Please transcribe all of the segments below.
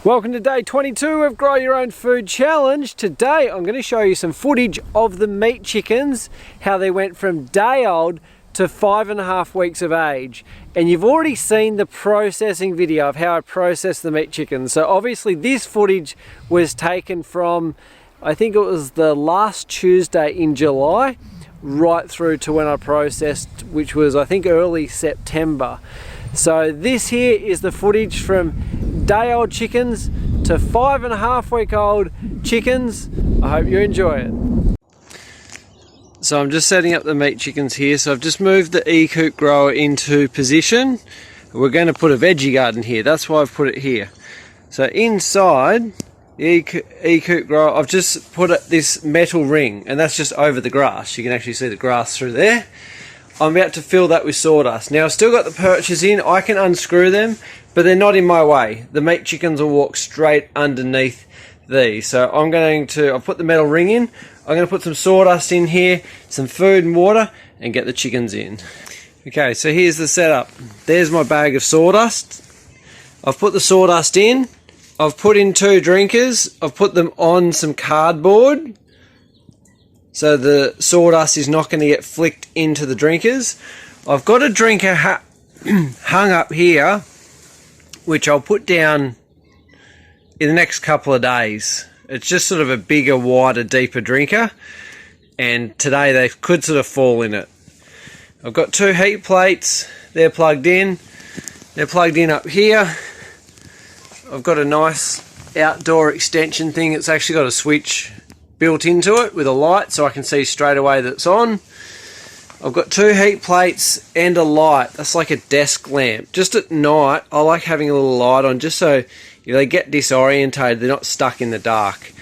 Welcome to day 22 of Grow Your Own Food Challenge. Today I'm going to show you some footage of the meat chickens, how they went from day old to 5.5 weeks of age. And you've already seen the processing video of how I process the meat chickens. So obviously this footage was taken from, I think it was the last Tuesday in July, right through to when I processed, which was I think early September. So this here is the footage from day old chickens to 5.5 week old chickens. I hope you enjoy it. So I'm just setting up the meat chickens here. So I've just moved the e-coop grower into position. We're going to put a veggie garden here. That's why I've put it here. So inside the e-coop grower, I've just put this metal ring, and that's just over the grass. You can actually see the grass through there. I'm about to fill that with sawdust. Now I've still got the perches in. I can unscrew them, but they're not in my way. The meat chickens will walk straight underneath these. So I've put the metal ring in. I'm going to put some sawdust in here, some food and water, and get the chickens in. Okay, so here's the setup. There's my bag of sawdust. I've put the sawdust in. I've put in 2 drinkers. I've put them on some cardboard, so the sawdust is not going to get flicked into the drinkers. I've got a drinker hung up here, which I'll put down in the next couple of days. It's just sort of a bigger, wider, deeper drinker, and today they could sort of fall in it. I've got 2 heat plates. They're plugged in. They're plugged in up here. I've got a nice outdoor extension thing. It's actually got a switch built into it with a light, so I can see straight away that it's on. I've got 2 heat plates and a light. That's like a desk lamp. Just at night, I like having a little light on, just so if they get disorientated, they're not stuck in the dark.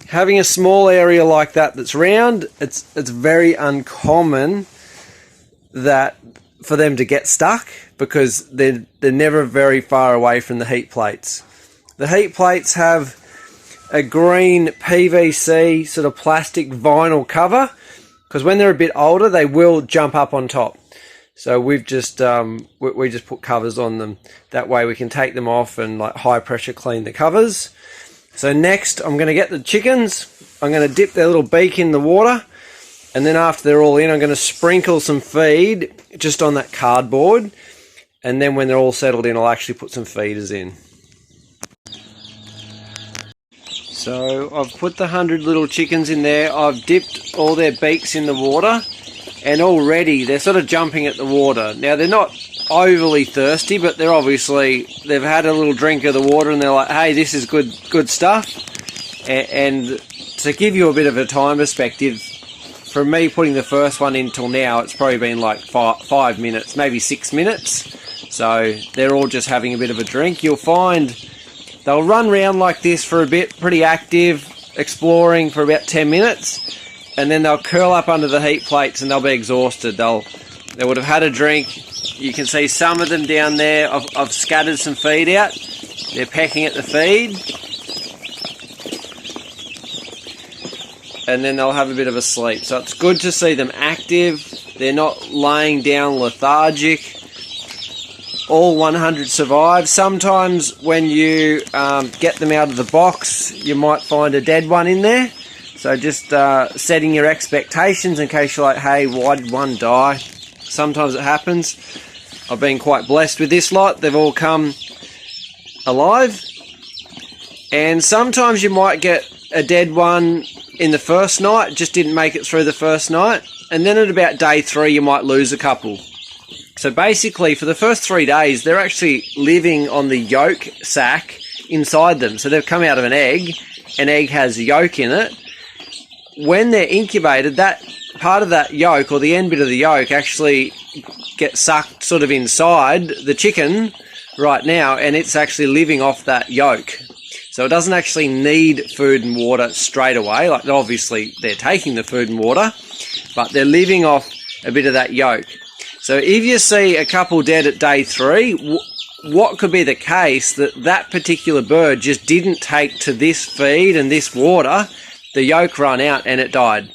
Having a small area like that that's round, it's very uncommon that for them to get stuck, because they're never very far away from the heat plates. The heat plates have a green PVC sort of plastic vinyl cover, because when they're a bit older they will jump up on top. So we've just we just put covers on them. That way we can take them off and like high pressure clean the covers. So next I'm going to get the chickens. I'm going to dip their little beak in the water, and then after they're all in, I'm going to sprinkle some feed just on that cardboard, and then when they're all settled in, I'll actually put some feeders in. So I've put the 100 little chickens in there. I've dipped all their beaks in the water, and already they're sort of jumping at the water. Now they're not overly thirsty, but they've had a little drink of the water and they're like, hey, this is good stuff. And to give you a bit of a time perspective, from me putting the first one in till now, it's probably been like 5 minutes, maybe 6 minutes. So they're all just having a bit of a drink. You'll find they'll run around like this for a bit, pretty active, exploring for about 10 minutes, and then they'll curl up under the heat plates and they'll be exhausted. They would have had a drink. You can see some of them down there. I've scattered some feed out. They're pecking at the feed. And then they'll have a bit of a sleep. So it's good to see them active. They're not laying down lethargic. All 100 survive. Sometimes when you get them out of the box, you might find a dead one in there. So just setting your expectations in case you're like, hey, why did one die? Sometimes it happens. I've been quite blessed with this lot. They've all come alive. And sometimes you might get a dead one in the first night, just didn't make it through the first night. And then at about day 3, you might lose a couple. So basically, for the first 3 days, they're actually living on the yolk sac inside them. So they've come out of an egg. An egg has yolk in it. When they're incubated, that part of that yolk, or the end bit of the yolk, actually gets sucked sort of inside the chicken right now, and it's actually living off that yolk. So it doesn't actually need food and water straight away. Like, obviously, they're taking the food and water, but they're living off a bit of that yolk. So if you see a couple dead at day 3, what could be the case that particular bird just didn't take to this feed and this water, the yolk ran out and it died.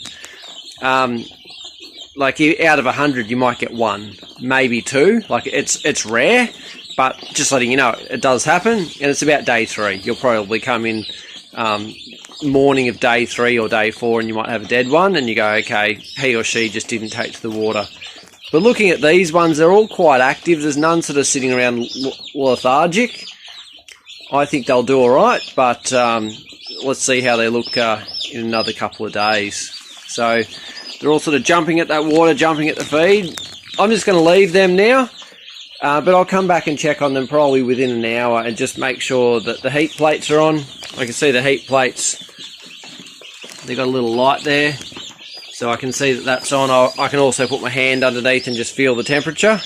Like out of 100, you might get 1, maybe 2. Like it's rare, but just letting you know, it does happen, and it's about day 3. You'll probably come in morning of day 3 or day 4, and you might have a dead one, and you go, okay, he or she just didn't take to the water. But looking at these ones, they're all quite active. There's none sort of sitting around lethargic. I think they'll do all right, but let's see how they look in another couple of days. So they're all sort of jumping at that water, jumping at the feed. I'm just going to leave them now, but I'll come back and check on them probably within an hour and just make sure that the heat plates are on. I can see the heat plates. They've got a little light there, so I can see that that's on. I can also put my hand underneath and just feel the temperature.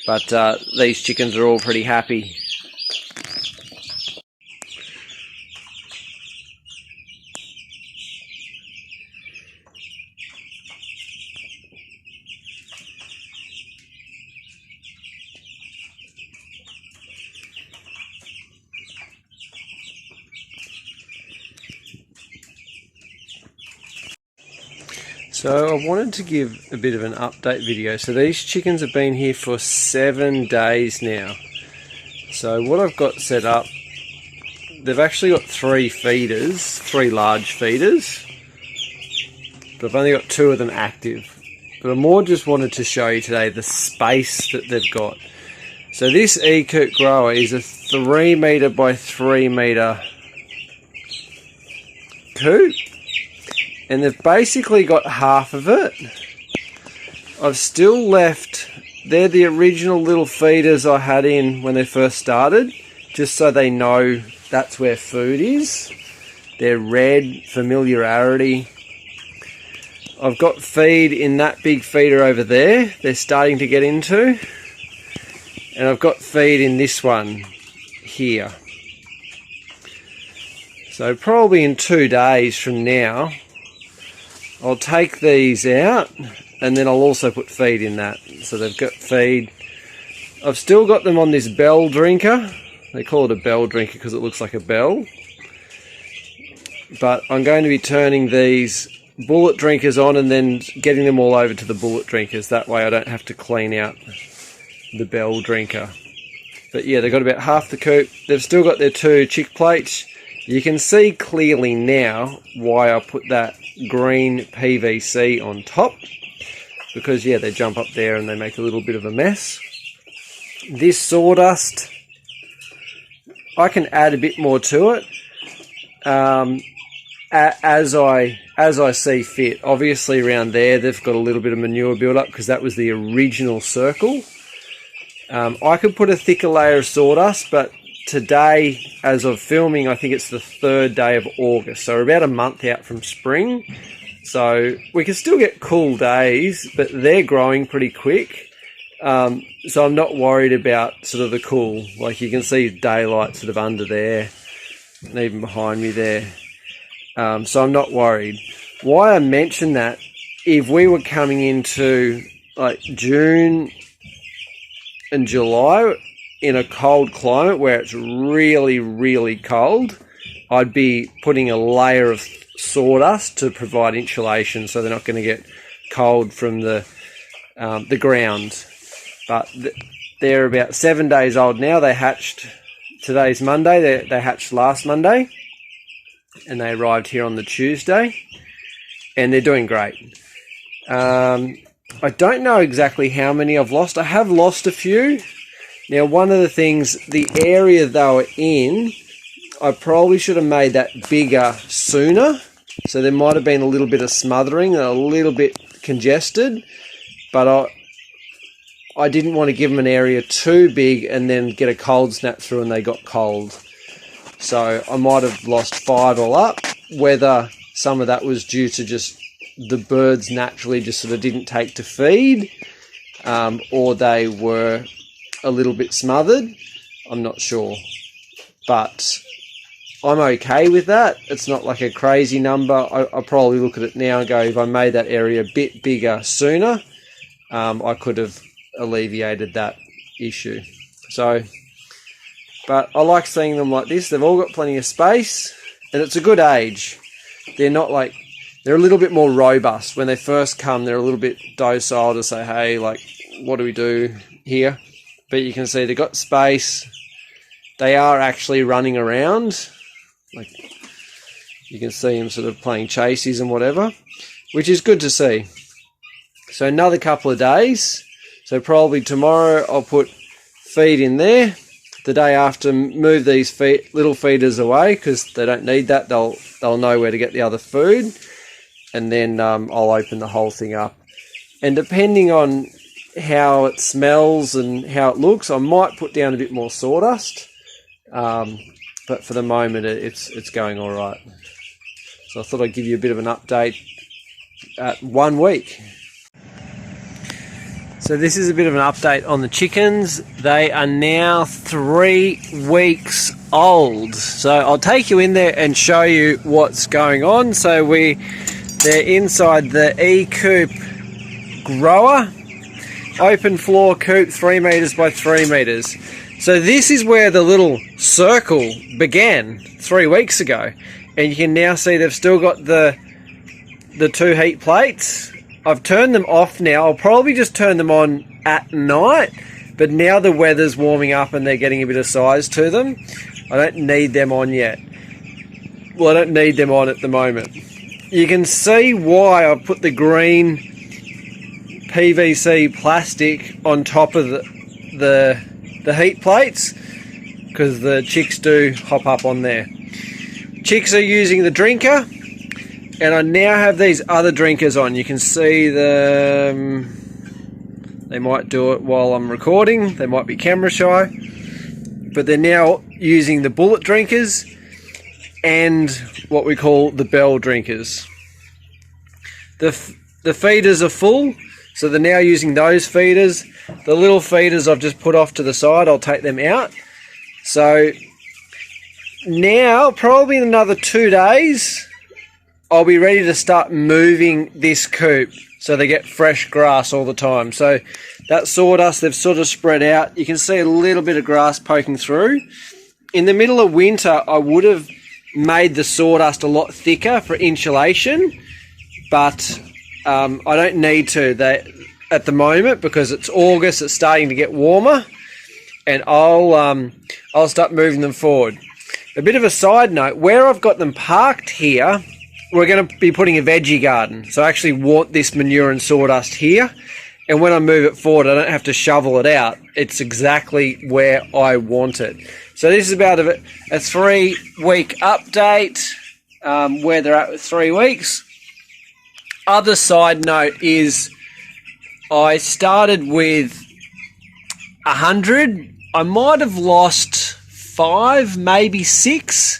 But these chickens are all pretty happy. So I wanted to give a bit of an update video. So these chickens have been here for 7 days now. So what I've got set up, they've actually got 3 feeders, 3 large feeders, but I've only got 2 of them active. But I more just wanted to show you today the space that they've got. So this E-Kurt grower is a 3 metre by 3 metre coop. And they've basically got half of it. I've still left, they're the original little feeders I had in when they first started, just so they know that's where food is. They're red, familiarity. I've got feed in that big feeder over there, they're starting to get into. And I've got feed in this one here. So probably in 2 days from now, I'll take these out, and then I'll also put feed in that. So they've got feed. I've still got them on this bell drinker. They call it a bell drinker because it looks like a bell. But I'm going to be turning these bullet drinkers on and then getting them all over to the bullet drinkers. That way I don't have to clean out the bell drinker. But yeah, they've got about half the coop. They've still got their 2 chick plates. You can see clearly now why I put that green PVC on top, because yeah, they jump up there and they make a little bit of a mess. This sawdust, I can add a bit more to it as I see fit. Obviously around there they've got a little bit of manure build up because that was the original circle. I could put a thicker layer of sawdust, but today, as of filming, I think it's the 3rd day of August, so we're about a month out from spring. So we can still get cool days, but they're growing pretty quick. So I'm not worried about sort of the cool. Like you can see daylight sort of under there, and even behind me there. So I'm not worried. Why I mention that, if we were coming into like June and July, in a cold climate where it's really, really cold, I'd be putting a layer of sawdust to provide insulation so they're not going to get cold from the ground. But they're about 7 days old now. They hatched, today's Monday, they hatched last Monday, and they arrived here on the Tuesday, and they're doing great. I don't know exactly how many I've lost. I have lost a few. Now, one of the things, the area they were in, I probably should have made that bigger sooner. So there might have been a little bit of smothering and a little bit congested. But I didn't want to give them an area too big and then get a cold snap through and they got cold. So I might have lost 5 all up. Whether some of that was due to just the birds naturally just sort of didn't take to feed, or they were a little bit smothered, I'm not sure, but I'm okay with that. It's not like a crazy number. I probably look at it now and go, if I made that area a bit bigger sooner, I could have alleviated that issue. So, but I like seeing them like this. They've all got plenty of space, and it's a good age. They're not like, they're a little bit more robust. When they first come, they're a little bit docile to say, hey, like, what do we do here? but you can see they've got space. They are actually running around. Like, you can see them sort of playing chases and whatever, which is good to see. So another couple of days. So probably tomorrow I'll put feed in there. The day after, move these little feeders away because they don't need that. They'll know where to get the other food. And then I'll open the whole thing up. And depending on how it smells and how it looks, I might put down a bit more sawdust. But for the moment, it's going all right. So I thought I'd give you a bit of an update at 1 week. So this is a bit of an update on the chickens. They are now 3 weeks old. So I'll take you in there and show you what's going on. So they're inside the E-coop grower, open floor coop, 3 meters by 3 meters. So this is where the little circle began 3 weeks ago. And you can now see they've still got the 2 heat plates. I've turned them off now. I'll probably just turn them on at night, but now the weather's warming up and they're getting a bit of size to them. I don't need them on yet. Well, I don't need them on at the moment. You can see why I put the green PVC plastic on top of the heat plates, because the chicks do hop up on there. Chicks are using the drinker. And I now have these other drinkers on. You can see them. They might do it while I'm recording. They might be camera shy. But they're now using the bullet drinkers and what we call the bell drinkers. The feeders are full, so they're now using those feeders. The little feeders I've just put off to the side, I'll take them out. So now, probably in another 2 days, I'll be ready to start moving this coop so they get fresh grass all the time. So that sawdust, they've sort of spread out. You can see a little bit of grass poking through. In the middle of winter, I would have made the sawdust a lot thicker for insulation, but I don't need to at the moment because it's August, it's starting to get warmer, and I'll start moving them forward. A bit of a side note, where I've got them parked here, we're going to be putting a veggie garden. So I actually want this manure and sawdust here. And when I move it forward, I don't have to shovel it out. It's exactly where I want it. So this is about a 3 week update, where they're at with 3 weeks. Other side note is I started with 100. I might have lost 5, maybe 6.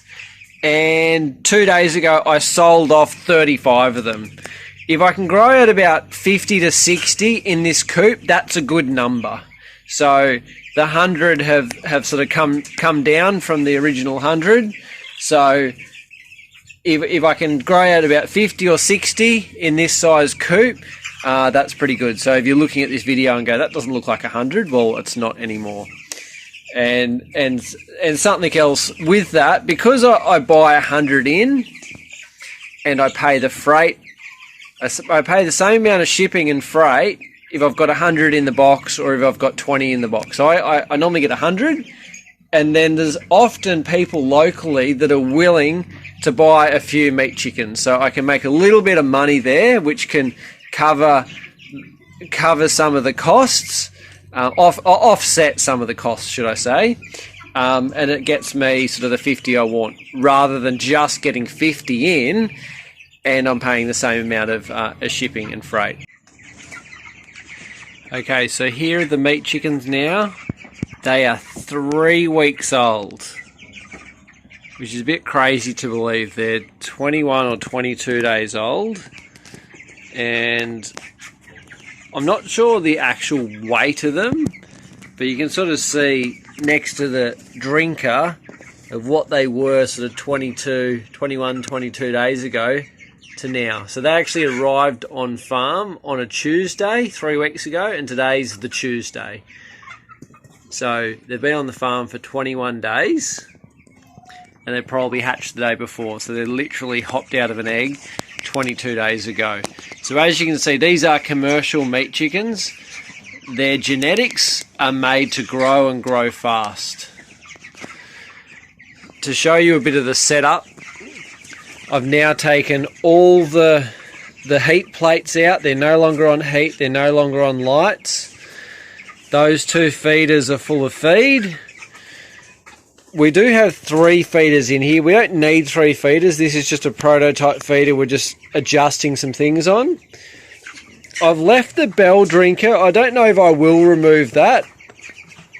And 2 days ago, I sold off 35 of them. If I can grow at about 50 to 60 in this coop, that's a good number. So the 100 have sort of come down from the original 100. So if I can grow out about 50 or 60 in this size coop, that's pretty good. So if you're looking at this video and go, that doesn't look like 100, well, it's not anymore. And something else with that, because I buy 100 in and I pay the freight, I pay the same amount of shipping and freight if I've got 100 in the box or if I've got 20 in the box. So I normally get 100, and then there's often people locally that are willing to buy a few meat chickens. So I can make a little bit of money there, which can cover some of the costs. Offset some of the costs, should I say, and it gets me sort of the 50 I want, rather than just getting 50 in and I'm paying the same amount of shipping and freight. Okay, so here are the meat chickens now. They are 3 weeks old, which is a bit crazy to believe. They're 21 or 22 days old, and I'm not sure the actual weight of them, but you can sort of see next to the drinker of what they were sort of 21, 22 days ago to now. So they actually arrived on farm on a Tuesday 3 weeks ago, and today's the Tuesday. So they've been on the farm for 21 days, and they probably hatched the day before. So they're literally hopped out of an egg 22 days ago. So as you can see, these are commercial meat chickens. Their genetics are made to grow and grow fast. To show you a bit of the setup, I've now taken all the heat plates out. They're no longer on heat, they're no longer on lights. Those 2 feeders are full of feed. We do have 3 feeders in here. We don't need 3 feeders. This is just a prototype feeder. We're just adjusting some things on. I've left the bell drinker. I don't know if I will remove that.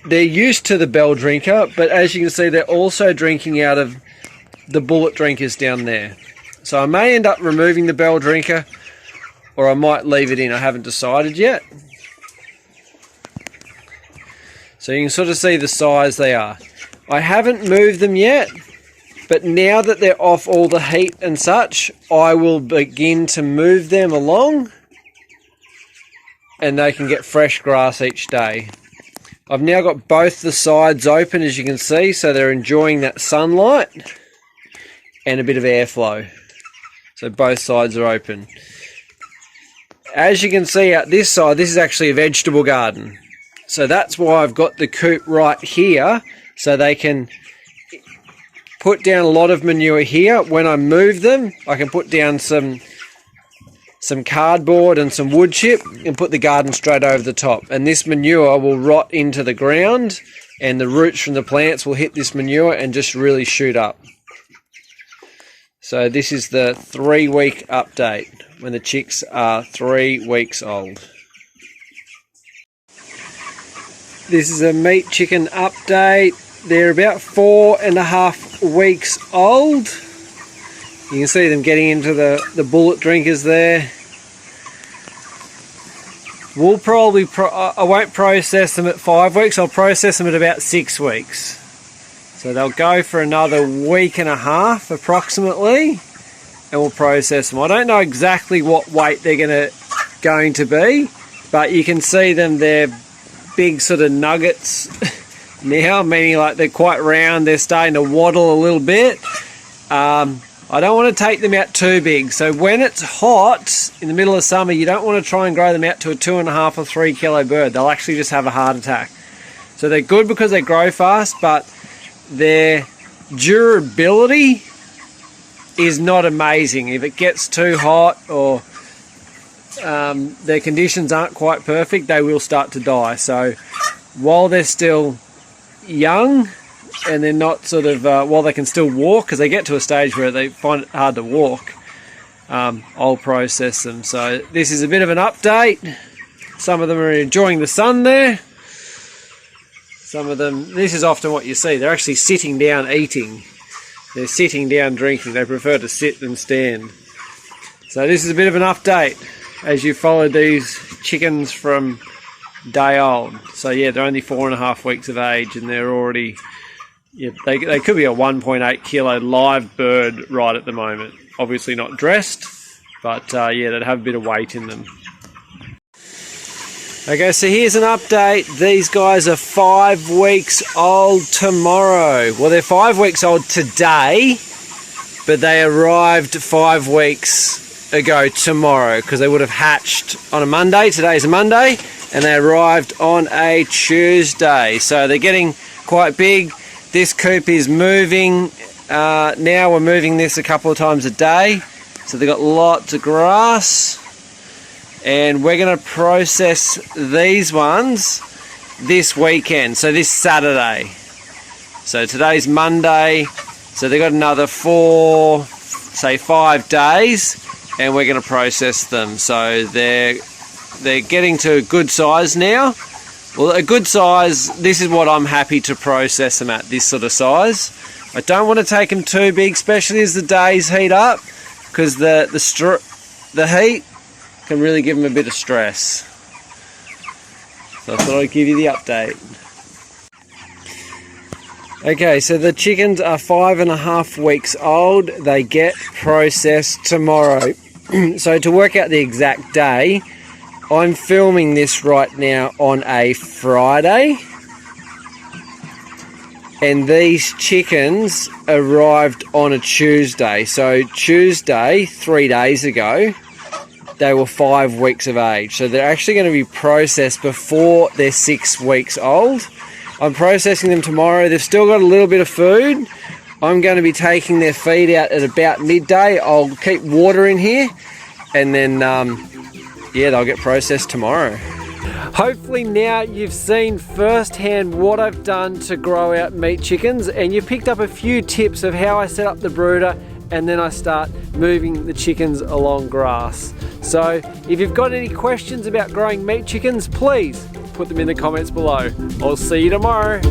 They're used to the bell drinker, but as you can see, they're also drinking out of the bullet drinkers down there. So I may end up removing the bell drinker, or I might leave it in. I haven't decided yet. So you can sort of see the size they are. I haven't moved them yet, but now that they're off all the heat and such, I will begin to move them along and they can get fresh grass each day. I've now got both the sides open, as you can see, so they're enjoying that sunlight and a bit of airflow. So both sides are open. As you can see out this side, this is actually a vegetable garden. So that's why I've got the coop right here, so they can put down a lot of manure here. When I move them, I can put down some cardboard and some wood chip and put the garden straight over the top. And this manure will rot into the ground and the roots from the plants will hit this manure and just really shoot up. So this is the 3-week update when the chicks are 3 weeks old. This is a meat chicken update. They're about 4.5 weeks old. You can see them getting into the bullet drinkers there. We'll probably, I won't process them at 5 weeks, I'll process them at about 6 weeks. So they'll go for another 1.5 weeks approximately, and we'll process them. I don't know exactly what weight they're going to be, but you can see them, they're big sort of nuggets now, meaning like they're quite round, they're starting to waddle a little bit. I don't want to take them out too big, so when it's hot in the middle of summer, you don't want to try and grow them out to a 2.5 or 3 kilo bird. They'll actually just have a heart attack. So they're good because they grow fast, but their durability is not amazing. If it gets too hot or their conditions aren't quite perfect, they will start to die. So while they're still young and they're not sort of, while they can still walk, because they get to a stage where they find it hard to walk, I'll process them. So this is a bit of an update. Some of them are enjoying the sun there. Some of them, this is often what you see, they're actually sitting down eating. They're sitting down drinking. They prefer to sit than stand. So this is a bit of an update as you follow these chickens from day old. So yeah, they're only 4.5 weeks of age and they're already, yeah, they could be a 1.8 kilo live bird right at the moment. Obviously not dressed, but yeah, they'd have a bit of weight in them. Okay, so here's an update. These guys are 5 weeks old tomorrow. Well, they're 5 weeks old today, but they arrived 5 weeks ago tomorrow because they would have hatched on a Monday. Today's a Monday, and they arrived on a Tuesday. So they're getting quite big. This coop is moving. Now we're moving this a couple of times a day. So they've got lots of grass. And we're going to process these ones this weekend, so this Saturday. So today's Monday, so they've got another 5 days, and we're going to process them. So they're getting to a good size now. Well, a good size, this is what I'm happy to process them at, this sort of size. I don't want to take them too big, especially as the days heat up, because the heat can really give them a bit of stress. So I thought I'd give you the update. Okay, so the chickens are 5.5 weeks old. They get processed tomorrow. So to work out the exact day, I'm filming this right now on a Friday. And these chickens arrived on a Tuesday. So Tuesday, 3 days ago, they were 5 weeks of age. So they're actually going to be processed before they're 6 weeks old. I'm processing them tomorrow. They've still got a little bit of food. I'm going to be taking their feed out at about midday. I'll keep water in here, and then yeah, they'll get processed tomorrow. Hopefully now you've seen firsthand what I've done to grow out meat chickens, and you picked up a few tips of how I set up the brooder, and then I start moving the chickens along grass. So if you've got any questions about growing meat chickens, please put them in the comments below. I'll see you tomorrow.